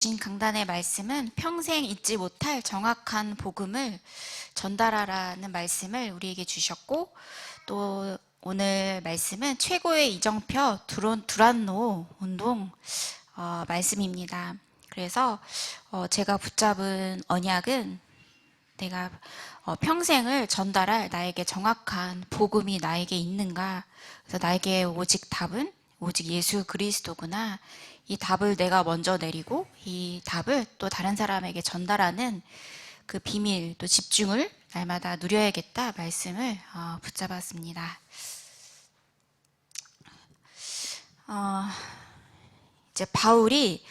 강단의 말씀은 평생 잊지 못할 정확한 복음을 전달하라는 말씀을 우리에게 주셨고, 또 오늘 말씀은 최고의 이정표 두란노 운동 말씀입니다. 그래서 제가 붙잡은 언약은 내가 평생을 전달할 나에게 정확한 복음이 나에게 있는가. 그래서 나에게 오직 답은 오직 예수 그리스도구나. 이 답을 내가 먼저 내리고 이 답을 또 다른 사람에게 전달하는 그 비밀, 또 집중을 날마다 누려야겠다 말씀을 붙잡았습니다. 이제 바울이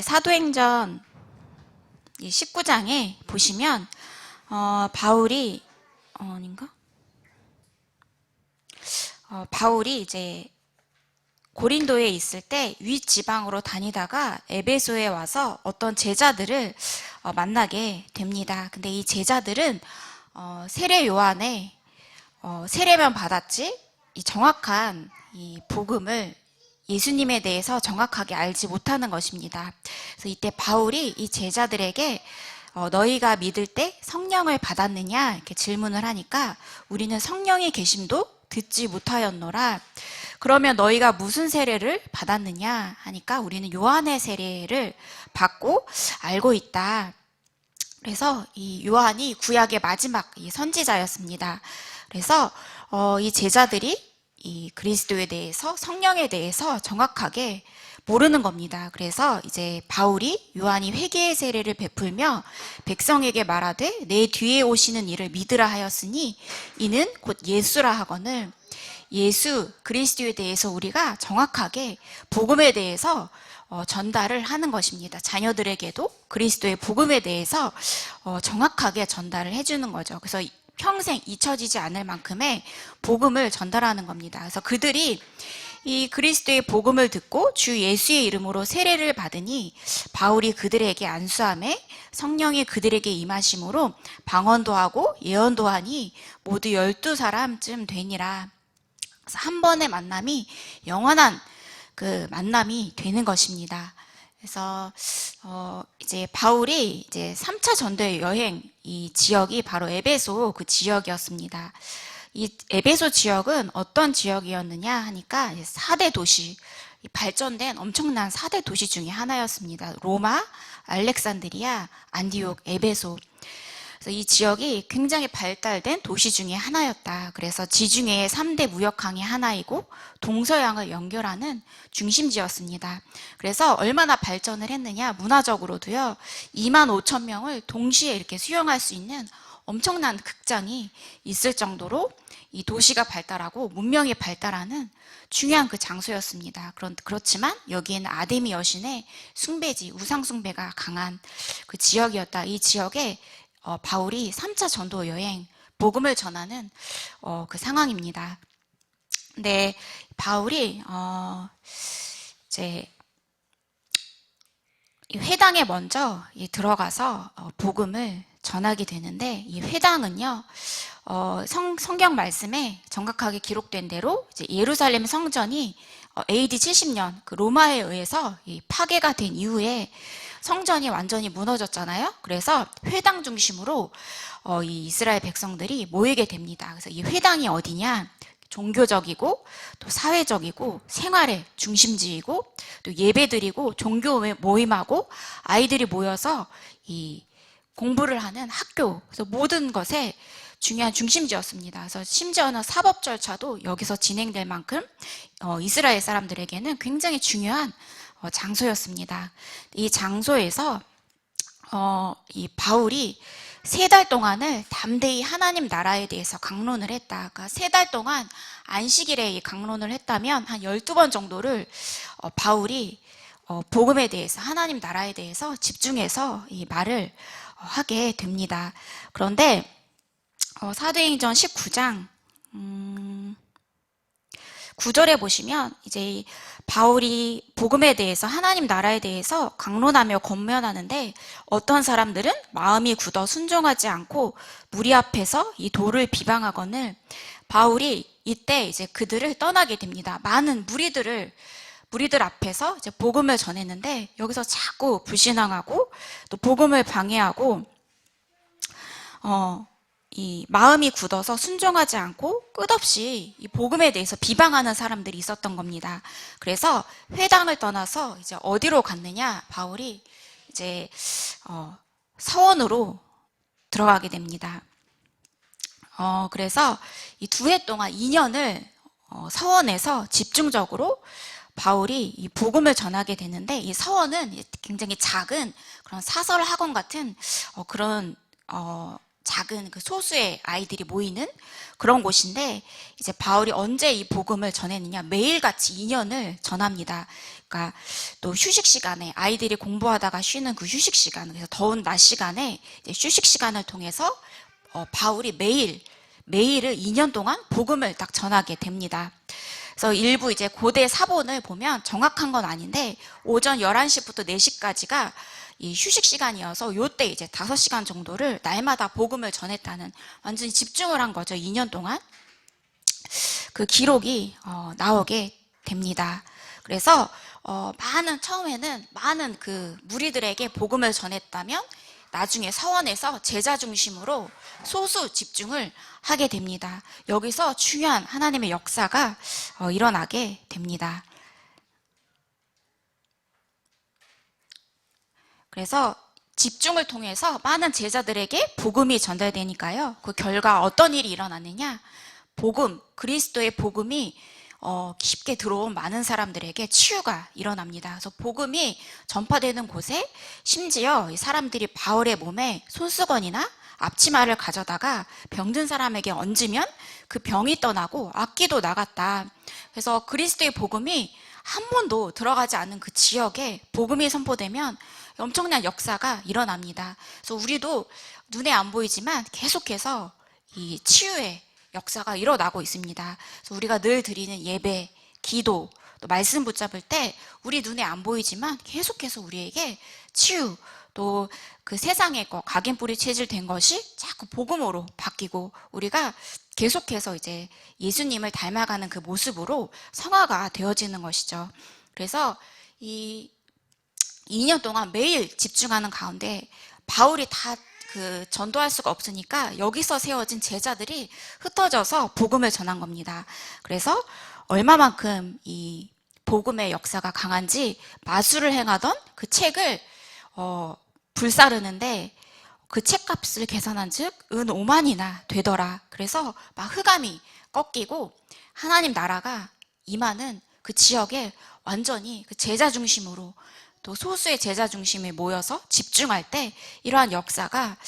사도행전 19장에 보시면 바울이 이제 고린도에 있을 때 윗지방으로 다니다가 에베소에 와서 어떤 제자들을 만나게 됩니다. 근데 이 제자들은 세례 요한의 세례만 받았지 이 정확한 이 복음을 예수님에 대해서 정확하게 알지 못하는 것입니다. 그래서 이때 바울이 이 제자들에게 너희가 믿을 때 성령을 받았느냐 이렇게 질문을 하니까 우리는 성령의 계심도 듣지 못하였노라. 그러면 너희가 무슨 세례를 받았느냐 하니까 우리는 요한의 세례를 받고 알고 있다. 그래서 이 요한이 구약의 마지막 이 선지자였습니다. 그래서 이 제자들이 이 그리스도에 대해서 성령에 대해서 정확하게 모르는 겁니다. 그래서 이제 바울이 요한이 회개의 세례를 베풀며 백성에게 말하되 내 뒤에 오시는 이를 믿으라 하였으니 이는 곧 예수라 하거늘 예수 그리스도에 대해서 우리가 정확하게 복음에 대해서 전달을 하는 것입니다. 자녀들에게도 그리스도의 복음에 대해서 정확하게 전달을 해주는 거죠. 그래서 평생 잊혀지지 않을 만큼의 복음을 전달하는 겁니다. 그래서 그들이 이 그리스도의 복음을 듣고 주 예수의 이름으로 세례를 받으니 바울이 그들에게 안수함에 성령이 그들에게 임하심으로 방언도 하고 예언도 하니 모두 12사람쯤 되니라. 그래서 한 번의 만남이 영원한 그 만남이 되는 것입니다. 그래서 이제 바울이 이제 3차 전도의 여행 이 지역이 바로 에베소 그 지역이었습니다. 이 에베소 지역은 어떤 지역이었느냐 하니까 4대 도시, 발전된 엄청난 4대 도시 중에 하나였습니다. 로마, 알렉산드리아, 안디옥, 에베소. 그래서 이 지역이 굉장히 발달된 도시 중에 하나였다. 그래서 지중해의 3대 무역항의 하나이고 동서양을 연결하는 중심지였습니다. 그래서 얼마나 발전을 했느냐, 문화적으로도요, 2만 5천 명을 동시에 이렇게 수용할 수 있는 엄청난 극장이 있을 정도로 이 도시가 발달하고 문명이 발달하는 중요한 그 장소였습니다. 그렇지만 여기에는 아데미 여신의 숭배지, 우상 숭배가 강한 그 지역이었다. 이 지역에 바울이 3차 전도 여행, 복음을 전하는 그 상황입니다. 근데 바울이 이제 이 회당에 먼저 들어가서 복음을 전하게 되는데, 이 회당은요 성경 말씀에 정확하게 기록된 대로 이제 예루살렘 성전이 AD 70년 그 로마에 의해서 파괴가 된 이후에 성전이 완전히 무너졌잖아요. 그래서 회당 중심으로 이 이스라엘 백성들이 모이게 됩니다. 그래서 이 회당이 어디냐? 종교적이고 또 사회적이고 생활의 중심지이고 또 예배드리고 종교 모임하고 아이들이 모여서 이 공부를 하는 학교, 그래서 모든 것에 중요한 중심지였습니다. 그래서 심지어는 사법 절차도 여기서 진행될 만큼 이스라엘 사람들에게는 굉장히 중요한 장소였습니다. 이 장소에서 이 바울이 3달 동안을 담대히 하나님 나라에 대해서 강론을 했다. 그러니까 3달 동안 안식일에 이 강론을 했다면 한 12번 정도를 바울이 복음에 대해서, 하나님 나라에 대해서 집중해서 이 말을 하게 됩니다. 그런데 사도행전 19장 9절에 보시면 이제 바울이 복음에 대해서, 하나님 나라에 대해서 강론하며 권면하는데, 어떤 사람들은 마음이 굳어 순종하지 않고 무리 앞에서 이 도를 비방하거늘 바울이 이때 이제 그들을 떠나게 됩니다. 많은 무리들을 무리들 앞에서 이제 복음을 전했는데 여기서 자꾸 불신앙하고 또 복음을 방해하고 이 마음이 굳어서 순종하지 않고 끝없이 이 복음에 대해서 비방하는 사람들이 있었던 겁니다. 그래서 회당을 떠나서 이제 어디로 갔느냐? 바울이 이제 서원으로 들어가게 됩니다. 그래서 이 2해 동안 2년을 서원에서 집중적으로 바울이 이 복음을 전하게 되는데, 이 서원은 굉장히 작은 그런 사설 학원 같은 그런 작은 그 소수의 아이들이 모이는 그런 곳인데, 이제 바울이 언제 이 복음을 전했느냐? 매일같이 2년을 전합니다. 그러니까 또 휴식 시간에 아이들이 공부하다가 쉬는 그 휴식 시간, 그래서 더운 낮 시간에 이제 휴식 시간을 통해서 바울이 매일을 2년 동안 복음을 딱 전하게 됩니다. 그래서 일부 이제 고대 사본을 보면 정확한 건 아닌데 오전 11시부터 4시까지가 이 휴식 시간이어서 요때 이제 5시간 정도를 날마다 복음을 전했다는, 완전히 집중을 한 거죠. 2년 동안 그 기록이 나오게 됩니다. 그래서 처음에는 많은 그 무리들에게 복음을 전했다면 나중에 서원에서 제자 중심으로 소수 집중을 하게 됩니다. 여기서 중요한 하나님의 역사가 일어나게 됩니다. 그래서 집중을 통해서 많은 제자들에게 복음이 전달되니까요. 그 결과 어떤 일이 일어났느냐? 그리스도의 복음이 쉽게 들어온 많은 사람들에게 치유가 일어납니다. 그래서 복음이 전파되는 곳에 심지어 사람들이 바울의 몸에 손수건이나 앞치마를 가져다가 병든 사람에게 얹으면 그 병이 떠나고 악기도 나갔다. 그래서 그리스도의 복음이 한 번도 들어가지 않은 그 지역에 복음이 선포되면 엄청난 역사가 일어납니다. 그래서 우리도 눈에 안 보이지만 계속해서 이 치유의 역사가 일어나고 있습니다. 그래서 우리가 늘 드리는 예배, 기도, 또 말씀 붙잡을 때 우리 눈에 안 보이지만 계속해서 우리에게 치유, 또 그 세상의 각인뿌리 체질된 것이 자꾸 복음으로 바뀌고 우리가 계속해서 이제 예수님을 닮아가는 그 모습으로 성화가 되어지는 것이죠. 그래서 이 2년 동안 매일 집중하는 가운데 바울이 다 전도할 수가 없으니까 여기서 세워진 제자들이 흩어져서 복음을 전한 겁니다. 그래서 얼마만큼 이 복음의 역사가 강한지 마술을 행하던 그 책을 불사르는데 그 책값을 계산한 즉 은 5만이나 되더라. 그래서 막 흑암이 꺾이고 하나님 나라가 임하는 그 지역에 완전히 그 제자 중심으로, 또 소수의 제자 중심에 모여서 집중할 때 이러한 역사가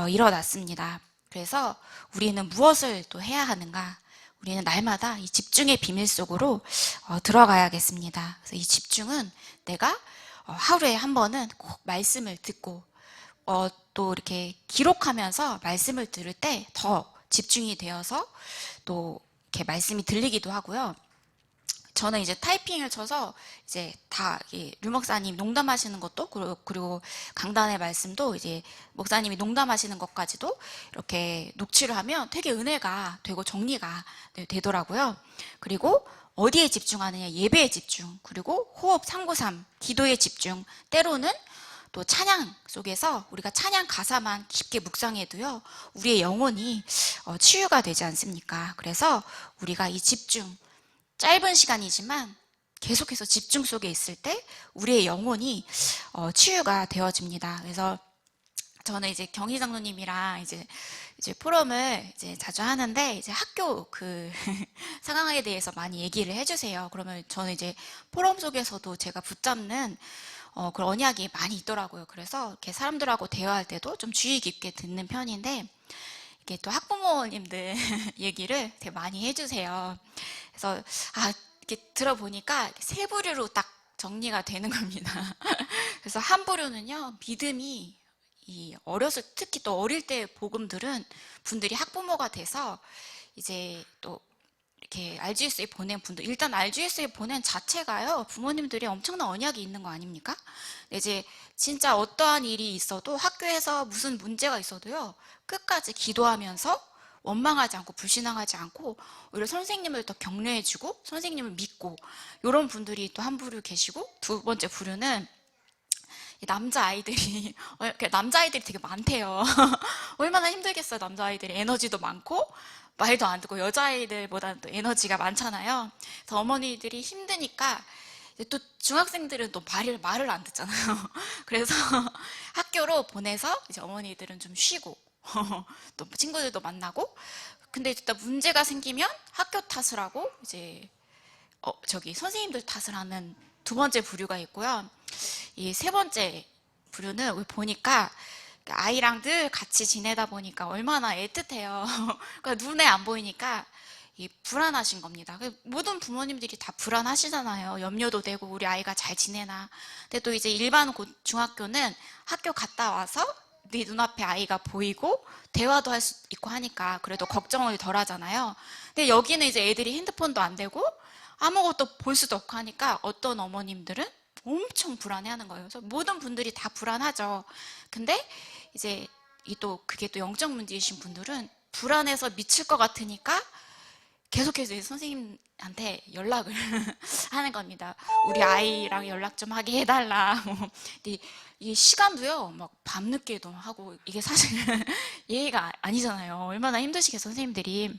일어났습니다. 그래서 우리는 무엇을 또 해야 하는가? 우리는 날마다 이 집중의 비밀 속으로 들어가야겠습니다. 그래서 이 집중은 내가 하루에 한 번은 꼭 말씀을 듣고 또 이렇게 기록하면서 말씀을 들을 때 더 집중이 되어서 또 이렇게 말씀이 들리기도 하고요. 저는 이제 타이핑을 쳐서 이제 다 류 목사님 농담하시는 것도 그리고 강단의 말씀도 이제 목사님이 농담하시는 것까지도 이렇게 녹취를 하면 되게 은혜가 되고 정리가 되더라고요. 그리고 어디에 집중하느냐? 예배에 집중, 그리고 호흡 393 기도에 집중, 때로는 또 찬양 속에서 우리가 찬양 가사만 깊게 묵상해도요 우리의 영혼이 치유가 되지 않습니까? 그래서 우리가 이 집중, 짧은 시간이지만 계속해서 집중 속에 있을 때 우리의 영혼이 치유가 되어집니다. 그래서 저는 이제 경희 장로님이랑 이제 포럼을 이제 자주 하는데 이제 학교 그 상황에 대해서 많이 얘기를 해주세요. 그러면 저는 이제 포럼 속에서도 제가 붙잡는 그런 언약이 많이 있더라고요. 그래서 이렇게 사람들하고 대화할 때도 좀 주의 깊게 듣는 편인데, 이게 또 학부모님들 얘기를 되게 많이 해주세요. 그래서 이렇게 들어보니까 세 부류로 딱 정리가 되는 겁니다. 그래서 한 부류는요, 믿음이 특히 또 어릴 때 복음들은 분들이 학부모가 돼서 이제 또 이렇게 RGS에 보낸 분들, 일단 RGS에 보낸 자체가요 부모님들이 엄청난 언약이 있는 거 아닙니까? 이제 진짜 어떠한 일이 있어도 학교에서 무슨 문제가 있어도요 끝까지 기도하면서 원망하지 않고 불신앙하지 않고 오히려 선생님을 더 격려해주고 선생님을 믿고 이런 분들이 또 한 부류 계시고, 두 번째 부류는 남자아이들이 남자아이들이 되게 많대요. 얼마나 힘들겠어요. 남자아이들이 에너지도 많고 말도 안 듣고 여자아이들보다는 또 에너지가 많잖아요. 그래서 어머니들이 힘드니까 또 중학생들은 또 말을 안 듣잖아요. 그래서 학교로 보내서 이제 어머니들은 좀 쉬고 또 친구들도 만나고, 근데 일단 문제가 생기면 학교 탓을 하고 이제 선생님들 탓을 하는 두 번째 부류가 있고요. 이 세 번째 부류는 보니까 아이랑 늘 같이 지내다 보니까 얼마나 애틋해요. 그러니까 눈에 안 보이니까 불안하신 겁니다. 모든 부모님들이 다 불안하시잖아요. 염려도 되고 우리 아이가 잘 지내나. 근데 또 이제 일반 중학교는 학교 갔다 와서 네 눈앞에 아이가 보이고 대화도 할 수 있고 하니까 그래도 걱정을 덜 하잖아요. 근데 여기는 이제 애들이 핸드폰도 안 되고 아무것도 볼 수도 없고 하니까 어떤 어머님들은 엄청 불안해하는 거예요. 그래서 모든 분들이 다 불안하죠. 근데 이제 그게 또 영적 문제이신 분들은 불안해서 미칠 것 같으니까 계속해서 선생님한테 연락을 하는 겁니다. 우리 아이랑 연락 좀 하게 해달라. 이 시간도요, 막 밤늦게도 하고, 이게 사실 예의가 아니잖아요. 얼마나 힘드시겠어요, 선생님들이.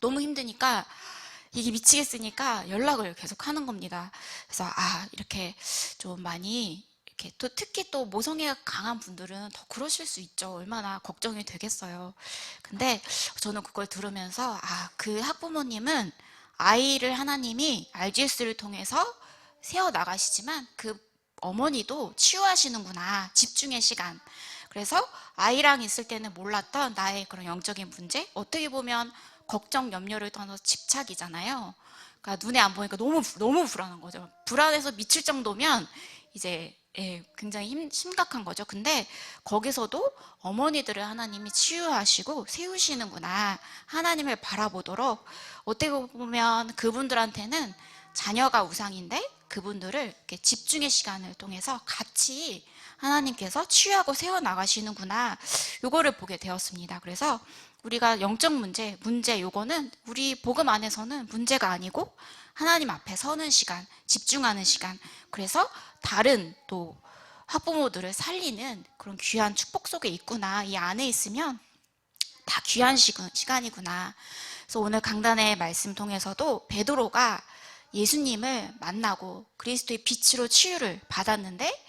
너무 힘드니까 이게 미치겠으니까 연락을 계속 하는 겁니다. 그래서 이렇게 좀 많이 이렇게 또 특히 또 모성애가 강한 분들은 더 그러실 수 있죠. 얼마나 걱정이 되겠어요. 근데 저는 그걸 들으면서 그 학부모님은 아이를 하나님이 RGS를 통해서 세워 나가시지만 그 어머니도 치유하시는구나. 집중의 시간. 그래서 아이랑 있을 때는 몰랐던 나의 그런 영적인 문제, 어떻게 보면 걱정, 염려를 떠나서 집착이잖아요. 그러니까 눈에 안 보니까 너무 불안한 거죠. 불안해서 미칠 정도면 이제 굉장히 심각한 거죠. 근데 거기서도 어머니들을 하나님이 치유하시고 세우시는구나. 하나님을 바라보도록, 어떻게 보면 그분들한테는 자녀가 우상인데 그분들을 이렇게 집중의 시간을 통해서 같이 하나님께서 치유하고 세워나가시는구나. 요거를 보게 되었습니다. 그래서 우리가 영적 문제 요거는 우리 복음 안에서는 문제가 아니고 하나님 앞에 서는 시간, 집중하는 시간, 그래서 다른 또 학부모들을 살리는 그런 귀한 축복 속에 있구나. 이 안에 있으면 다 귀한 시간이구나. 그래서 오늘 강단의 말씀 통해서도 베드로가 예수님을 만나고 그리스도의 빛으로 치유를 받았는데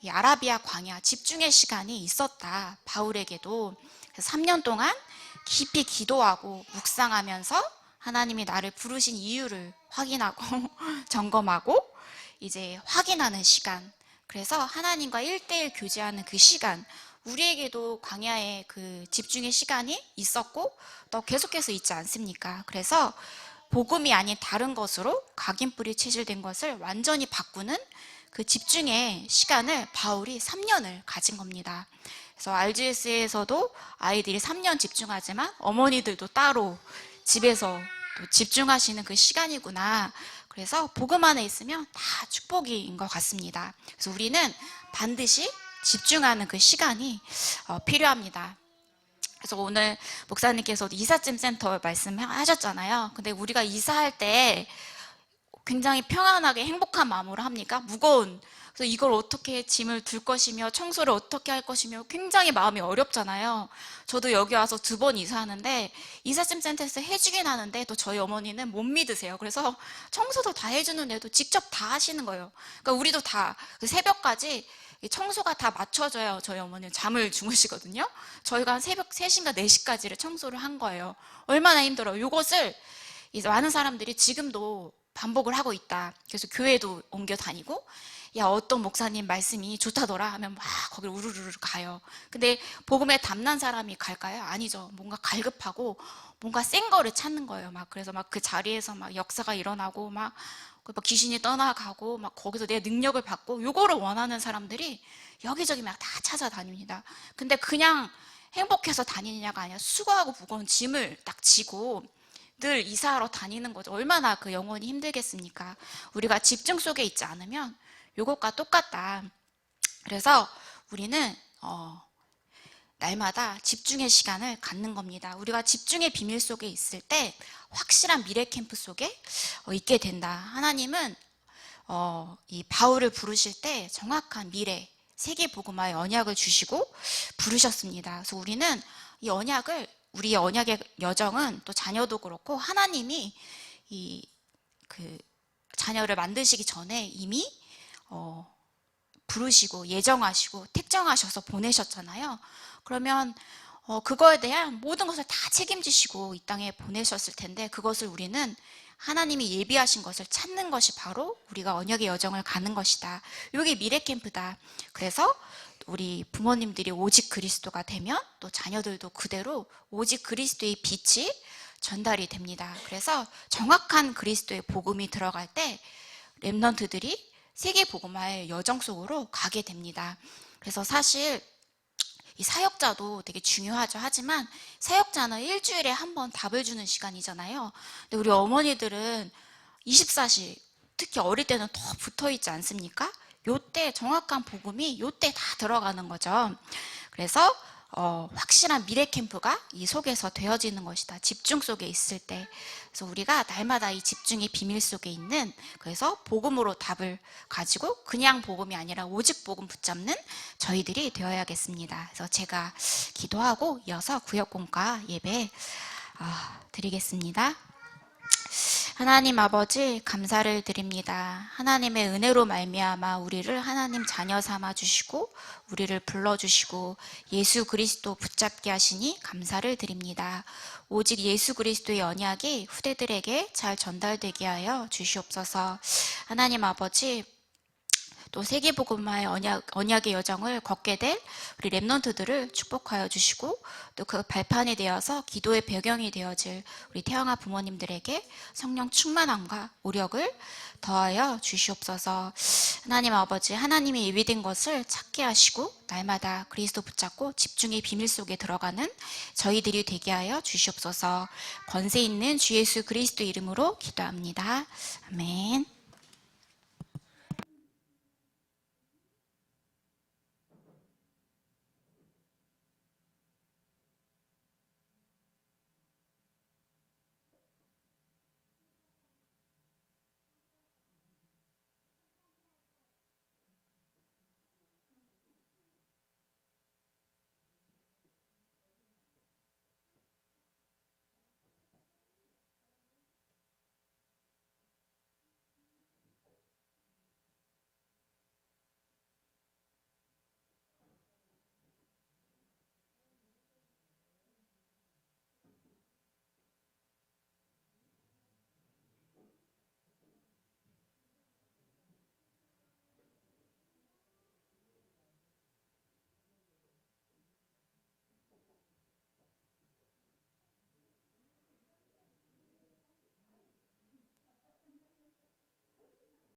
이 아라비아 광야 집중의 시간이 있었다. 바울에게도. 3년 동안 깊이 기도하고 묵상하면서 하나님이 나를 부르신 이유를 확인하고 점검하고 이제 확인하는 시간. 그래서 하나님과 1대1 교제하는 그 시간, 우리에게도 광야의 그 집중의 시간이 있었고 또 계속해서 있지 않습니까? 그래서 복음이 아닌 다른 것으로 각인뿌리 체질된 것을 완전히 바꾸는 그 집중의 시간을 바울이 3년을 가진 겁니다. 그래서 RGS에서도 아이들이 3년 집중하지만 어머니들도 따로 집에서 또 집중하시는 그 시간이구나. 그래서 복음 안에 있으면 다 축복인 것 같습니다. 그래서 우리는 반드시 집중하는 그 시간이 필요합니다. 그래서 오늘 목사님께서도 이삿짐 센터 말씀하셨잖아요. 근데 우리가 이사할 때 굉장히 평안하게 행복한 마음으로 합니까? 무거운, 그래서 이걸 어떻게 짐을 둘 것이며 청소를 어떻게 할 것이며 굉장히 마음이 어렵잖아요. 저도 여기 와서 2번 이사하는데 이삿짐 센터에서 해주긴 하는데 또 저희 어머니는 못 믿으세요. 그래서 청소도 다 해주는데도 직접 다 하시는 거예요. 그러니까 우리도 다 새벽까지 청소가 다 맞춰져요. 저희 어머니는 잠을 주무시거든요. 저희가 한 새벽 3시인가 4시까지를 청소를 한 거예요. 얼마나 힘들어요. 이것을 이제 많은 사람들이 지금도 반복을 하고 있다. 그래서 교회도 옮겨 다니고, 야, 어떤 목사님 말씀이 좋다더라 하면 막 거기를 우르르르 가요. 근데 복음에 담난 사람이 갈까요? 아니죠. 뭔가 갈급하고 뭔가 센 거를 찾는 거예요. 그래서 그 자리에서 역사가 일어나고 막 귀신이 떠나가고 거기서 내 능력을 받고 요거를 원하는 사람들이 여기저기 다 찾아다닙니다. 근데 그냥 행복해서 다니느냐가 아니라 수고하고 무거운 짐을 딱 지고 늘 이사하러 다니는 거죠. 얼마나 그 영혼이 힘들겠습니까? 우리가 집중 속에 있지 않으면 요것과 똑같다. 그래서 우리는 날마다 집중의 시간을 갖는 겁니다. 우리가 집중의 비밀 속에 있을 때 확실한 미래 캠프 속에 있게 된다. 하나님은 이 바울을 부르실 때 정확한 미래, 세계 복음화의 언약을 주시고 부르셨습니다. 그래서 우리는 이 언약을, 우리의 언약의 여정은 또 자녀도 그렇고 하나님이 그 자녀를 만드시기 전에 이미 부르시고 예정하시고 택정하셔서 보내셨잖아요. 그러면 그거에 대한 모든 것을 다 책임지시고 이 땅에 보내셨을 텐데, 그것을 우리는 하나님이 예비하신 것을 찾는 것이 바로 우리가 언약의 여정을 가는 것이다. 이게 미래 캠프다. 그래서 우리 부모님들이 오직 그리스도가 되면 또 자녀들도 그대로 오직 그리스도의 빛이 전달이 됩니다. 그래서 정확한 그리스도의 복음이 들어갈 때 렘넌트들이 세계 복음화의 여정 속으로 가게 됩니다. 그래서 사실 이 사역자도 되게 중요하죠. 하지만 사역자는 일주일에 한 번 답을 주는 시간이잖아요. 근데 우리 어머니들은 24시, 특히 어릴 때는 더 붙어 있지 않습니까? 요때 정확한 복음이 요때 다 들어가는 거죠. 그래서 확실한 미래 캠프가 이 속에서 되어지는 것이다. 집중 속에 있을 때. 그래서 우리가 날마다 이 집중의 비밀 속에 있는, 그래서 복음으로 답을 가지고 그냥 복음이 아니라 오직 복음 붙잡는 저희들이 되어야겠습니다. 그래서 제가 기도하고 이어서 구역공과 예배 드리겠습니다. 하나님 아버지, 감사를 드립니다. 하나님의 은혜로 말미암아 우리를 하나님 자녀 삼아 주시고 우리를 불러주시고 예수 그리스도 붙잡게 하시니 감사를 드립니다. 오직 예수 그리스도의 언약이 후대들에게 잘 전달되게 하여 주시옵소서. 하나님 아버지, 또 세계복음화의 언약의 여정을 걷게 될 우리 렘넌트들을 축복하여 주시고, 또 그 발판이 되어서 기도의 배경이 되어질 우리 태영아 부모님들에게 성령 충만함과 오력을 더하여 주시옵소서. 하나님 아버지, 하나님의 예비된 것을 찾게 하시고 날마다 그리스도 붙잡고 집중의 비밀 속에 들어가는 저희들이 되게 하여 주시옵소서. 권세 있는 주 예수 그리스도 이름으로 기도합니다. 아멘.